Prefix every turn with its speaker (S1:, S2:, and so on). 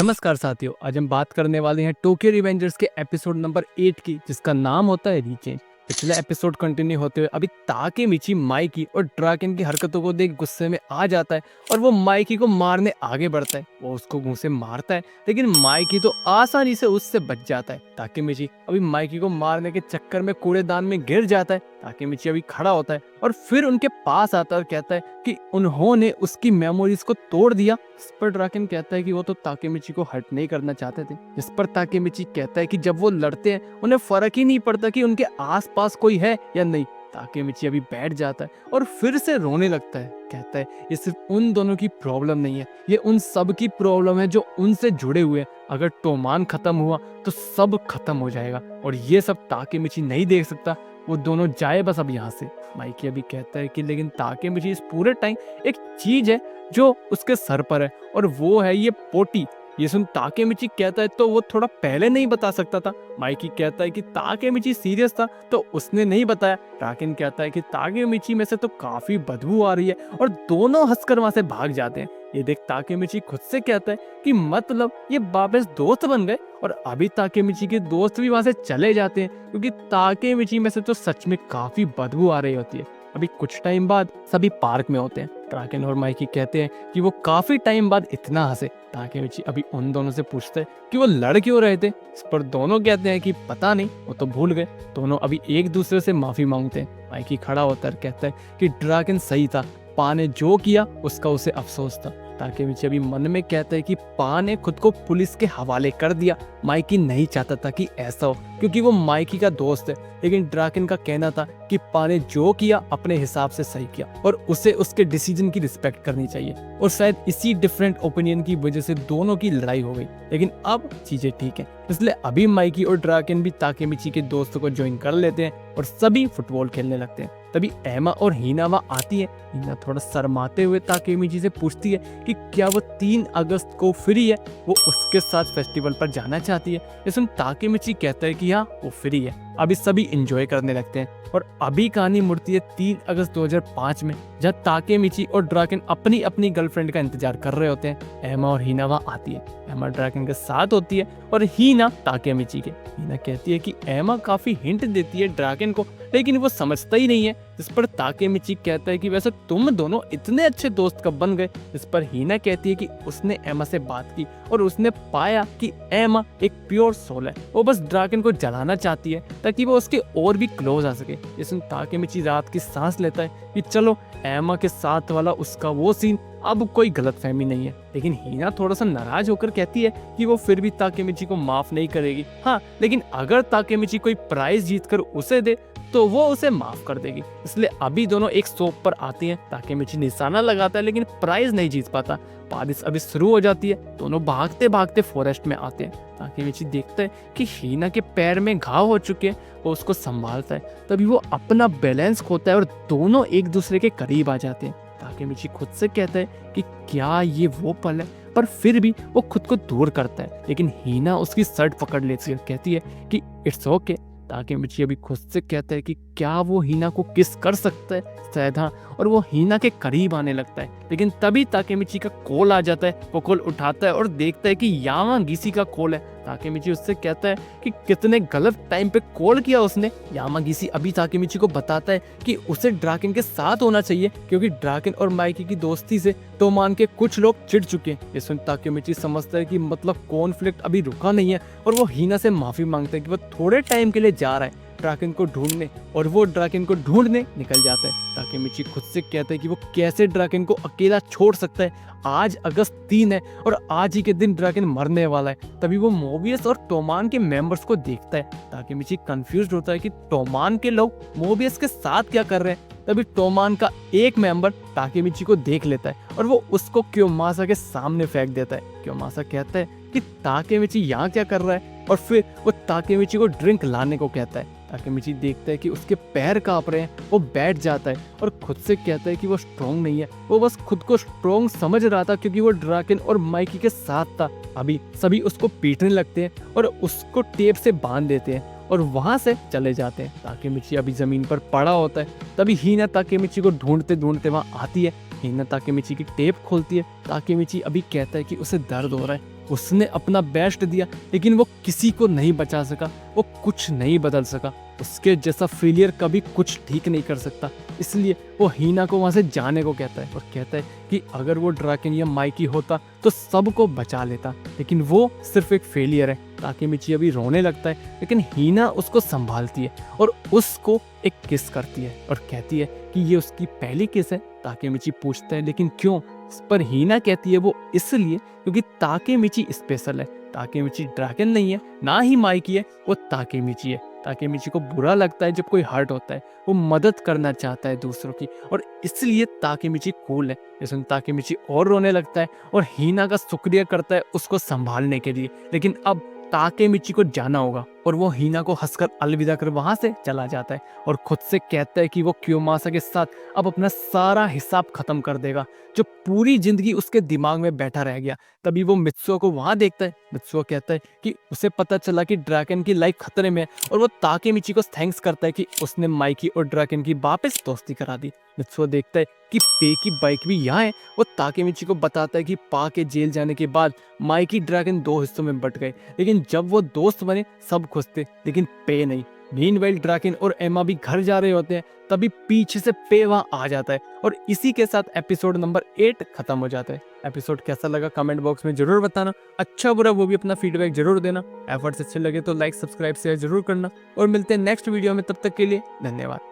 S1: नमस्कार साथियों, आज हम बात करने वाले हैं टोक्यो रिवेंजर्स के एपिसोड नंबर 8 की, जिसका नाम होता है रीचेंज। पिछले एपिसोड कंटिन्यू होते हुए अभी ताकेमिची माइकी और ड्राकेन की हरकतों को देख गुस्से में आ जाता है और वो माइकी को मारने आगे बढ़ता है। वो उसको मुंह से मारता है, लेकिन माइकी तो आसानी से उससे बच जाता है। ताकेमिची अभी माइकी को मारने के चक्कर में कूड़ेदान में गिर जाता है। ताकेमिची अभी खड़ा होता है और फिर उनके पास आता है और कहता है कि उन्होंने उसकी मेमोरीज को तोड़ दिया। इस पर ड्राकेन कहता है कि वो तो ताकेमिची को हर्ट नहीं करना चाहते थे। इस पर ताकेमिची कहता है कि जब वो लड़ते हैं उन्हें फर्क ही नहीं पड़ता कि उनके आसपास कोई है या नहीं। ताकेमिची अभी बैठ जाता है और फिर से रोने लगता है। कहता है ये सिर्फ उन दोनों की प्रॉब्लम नहीं है, ये उन सब की प्रॉब्लम है जो उनसे जुड़े हुए हैं। अगर टोमान खत्म हुआ तो सब खत्म हो जाएगा और ये सब ताकेमिची नहीं देख सकता। वो दोनों जाए बस अब यहाँ से। माइकी अभी कहता है कि लेकिन ताकेमिची इस पूरे टाइम एक चीज है जो उसके सर पर है और वो है ये पोटी। ये सुन ताकेमिची कहता है तो वो थोड़ा पहले नहीं बता सकता था। माइकी कहता है कि ताकेमिची सीरियस था तो उसने नहीं बताया। ड्राकेन कहता है कि ताकेमिची में से तो काफी बदबू आ रही है और दोनों हंसकर वहां से भाग जाते हैं। ये देख ताकेमिची खुद से कहता है कि मतलब ये वापस दोस्त बन गए और अभी ताकेमिची के दोस्त भी वहां से चले जाते हैं क्योंकि ताकेमिची में से तो सच में काफी बदबू आ रही होती है। अभी कुछ टाइम बाद सभी पार्क में होते हैं। ड्राकेन और माइकी कहते हैं कि वो काफी टाइम बाद इतना हंसे। ताकेमिची अभी उन दोनों से पूछते हैं कि वो लड़ क्यों रहे थे। इस पर दोनों कहते हैं कि पता नहीं, वो तो भूल गए। दोनों अभी एक दूसरे से माफी मांगते हैं। माइकी खड़ा होता है कहता है कि ड्राकेन सही था, पा ने जो किया उसका उसे अफसोस था। ताकेमिची अभी मन में कहता है कि पा ने खुद को पुलिस के हवाले कर दिया। माइकी नहीं चाहता था कि ऐसा हो क्योंकि वो माइकी का दोस्त है, लेकिन ड्राकेन का कहना था कि पा ने जो किया अपने हिसाब से सही किया और उसे उसके डिसीजन की रिस्पेक्ट करनी चाहिए। और शायद इसी डिफरेंट ओपिनियन की वजह से दोनों की लड़ाई हो गई, लेकिन अब चीजें ठीक है। इसलिए अभी माइकी और ड्राकेन भी ताकेमिची के दोस्तों को ज्वाइन कर लेते हैं और सभी फुटबॉल खेलने लगते हैं। तभी एमा और हीना वहां आती है। हीना थोड़ा शर्माते हुए ताकेमिची से पूछती है कि क्या वो 3 अगस्त को फ्री है, वो उसके साथ फेस्टिवल पर जाना चाहती है। इसमें ताकेमिची कहता है कि हाँ वो फ्री है। अभी सभी एंजॉय करने लगते हैं और अभी कहानी मुड़ती है 3 अगस्त 2005 में, जहाँ ताकेमिची और ड्राकेन अपनी अपनी गर्लफ्रेंड का इंतजार कर रहे होते हैं। एमा और हीना वहां आती है। एमा ड्राकेन के साथ होती है और हीना ताकेमिची के। हीना कहती है कि एमा काफी हिंट देती है ड्राकेन को, लेकिन वो समझता ही नहीं है। इस पर ताकेमिची कहता है कि वैसे तुम दोनों इतने अच्छे दोस्त कब बन गए। इस पर हीना कहती है कि उसने एमा से बात की और उसने पाया कि एमा एक प्योर सोल है। वो बस ड्राकेन को जलाना चाहती है ताकि वो उसके और भी क्लोज आ सके। इसमें ताकेमिची रात की सांस लेता है कि चलो एमा के साथ वाला उसका वो सीन अब कोई गलतफहमी नहीं है। लेकिन हीना थोड़ा सा नाराज होकर कहती है कि वो फिर भी ताकेमिची को माफ नहीं करेगी। हाँ, लेकिन अगर ताकेमिची कोई प्राइज जीतकर उसे दे तो वो उसे माफ कर देगी। इसलिए अभी दोनों एक शॉप पर आती हैं। ताकेमिची निशाना लगाता है लेकिन प्राइज नहीं जीत पाता। बारिश अभी शुरू हो जाती है। दोनों भागते भागते फॉरेस्ट में आते हैं। ताकेमिची देखता है कि हीना के पैर में घाव हो चुके हैं। वो उसको संभालता है। तभी वो अपना बैलेंस खोता है और दोनों एक दूसरे के करीब आ जाते हैं। ताकेमिची खुद से कहता है कि क्या ये वो पल है, पर फिर भी वो खुद को दूर करता है। लेकिन हीना उसकी शर्ट पकड़ लेती है, कहती है कि इट्स ओके। ताकेमिची अभी खुद से कहता है कि क्या वो हीना को किस कर सकता है, शायद हाँ, और वो हीना के करीब आने लगता है। लेकिन तभी ताकेमिची का कॉल आ जाता है। वो कॉल उठाता है और देखता है कि यामागिसी का कॉल है। ताकेमिची उससे कहता है कि कितने गलत टाइम पे कॉल किया उसने। यामागिसी अभी ताकेमिची को बताता है कि उसे ड्राकेन के साथ होना चाहिए क्योंकि ड्राकेन और माइकी की दोस्ती से टोमान के कुछ लोग चिढ़ चुके हैं। इसमें ताकेमिची समझता है कि मतलब कॉन्फ्लिक्ट अभी रुका नहीं है और वो हीना से माफी मांगता है कि वो थोड़े टाइम के लिए जा रहा है ड्राकेन को ढूंढने, और वो ड्राकेन को ढूंढने निकल जाता है। ताकेमिची खुद से कहता है कि वो कैसे ड्राकेन को अकेला छोड़ सकता है। आज अगस्त 3 है और आज ही के दिन ड्राकेन मरने वाला है। तभी वो मोबियस और टोमान के मेंबर्स को देखता है। ताकेमिची कंफ्यूज होता है कि टोमान के लोग मोबियस के साथ क्या कर रहे हैं। तभी टोमान का एक मेंबर ताकेमिची को देख लेता है और वो उसको क्योमासा के सामने फेंक देता है। क्योमासा कहता है कि ताकेमिची यहाँ क्या कर रहा है और फिर वो ताकेमिची को ड्रिंक लाने को कहता है। ताकेमिची देखता है कि उसके पैर कांप रहे हैं। वो बैठ जाता है और खुद से कहता है कि वो स्ट्रॉन्ग नहीं है, वो बस खुद को स्ट्रॉन्ग समझ रहा था क्योंकि वो ड्राकेन और माइकी के साथ था। अभी सभी उसको पीटने लगते हैं और उसको टेप से बांध देते हैं और वहां से चले जाते हैं। ताकेमिची अभी जमीन पर पड़ा होता है। तभी हीना ताकेमिची को ढूंढते ढूंढते वहां आती है। हीना ताकेमिची की टेप खोलती है। ताकेमिची अभी कहता है कि उसे दर्द हो रहा है। उसने अपना बेस्ट दिया, लेकिन वो किसी को नहीं बचा सका, वो कुछ नहीं बदल सका। उसके जैसा फेलियर कभी कुछ ठीक नहीं कर सकता। इसलिए वो हीना को वहाँ से जाने को कहता है और कहता है कि अगर वो ड्रैकन या माइकी होता तो सबको बचा लेता, लेकिन वो सिर्फ एक फेलियर है। ताकेमिची अभी रोने लगता है, लेकिन हीना उसको संभालती है और उसको एक किस करती है और कहती है कि ये उसकी पहली किस है। ताकेमिची पूछता है लेकिन क्यों? इस पर हीना कहती है वो इसलिए क्योंकि ताकेमिची स्पेशल है। ताकेमिची ड्रैगन नहीं है, ना ही माइकी है, वो ताकेमिची है। ताकेमिची को बुरा लगता है जब कोई हर्ट होता है, वो मदद करना चाहता है दूसरों की, और इसलिए ताकेमिची कूल है। इसमें ताकेमिची और रोने लगता है और हीना का शुक्रिया करता है उसको संभालने के लिए। लेकिन अब ताकेमिची को जाना होगा और वो हीना को हंसकर अलविदा कर वहां से चला जाता है और खुद से कहता है कि वो क्योमासा के साथ अब अपना सारा हिसाब खत्म कर देगा, जो पूरी जिंदगी उसके दिमाग में बैठा रह गया। तभी वो मित्सुओ को वहां देखता है। मित्सुओ कहता है कि उसे पता चला कि ड्रैगन की लाइफ खतरे में है और वो ताकेमिची को थैंक्स करता है कि उसने माइकी और ड्रैगन की वापस दोस्ती करा दी। मित्सुओ देखता है कि पे की बाइक भी यहाँ है। वो ताकेमिची को बताता है कि पा के जेल जाने के बाद माइकी ड्रैगन दो हिस्सों में बट गए, लेकिन जब वो दोस्त बने सब खुश थे, लेकिन पे नहीं। मीनवाइल ड्रैगन और एमा भी घर जा रहे होते हैं, तभी पीछे से पे वहां आ जाता है और इसी के साथ एपिसोड नंबर 8 खत्म हो जाता है। एपिसोड कैसा लगा कमेंट बॉक्स में जरूर बताना। अच्छा बुरा वो भी अपना फीडबैक जरूर देना। एफर्ट्स अच्छे लगे तो लाइक सब्सक्राइब शेयर जरूर करना और मिलते हैं नेक्स्ट वीडियो में। तब तक के लिए धन्यवाद।